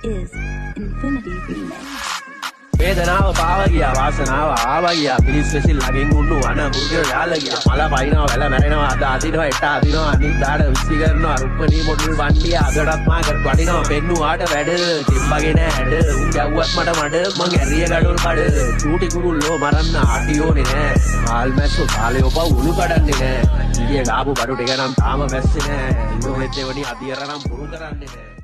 is Infinity Remix. වේදනාව පාව ගියා වාසනාව ආවා ගියා පිලිස් වෙසිල් ළඟින් උන්නු අන මුර්ගය යාල ගියා මල පයින්නවා වැල මැරෙනවා අද අදිනවා එට අදිනවා අනිත් දාඩ විසි කරනවා රුක්මනී මොඩල් වණ්ඩිය අදටත් මාකට වඩිනවා පෙන්නුවාට වැඩ තිම්බගේ නෑ හැඩ උන් ගැව්වත් මට මඩ මං ඇරිය ගඩොල් කඩ චූටි කුරුල්ලෝ මරන්න ආටියෝනේ නෑ කාල් මැස්සෝ කාලේ ඔබ උණු කඩන්නේ නෑ ඊයේ ගාපු බඩු ටික නම් තාම මැස්සේ නෑ ඉන්නෝ වෙද්දේ වනි අදියර නම් පුරු කරන්නේ නෑ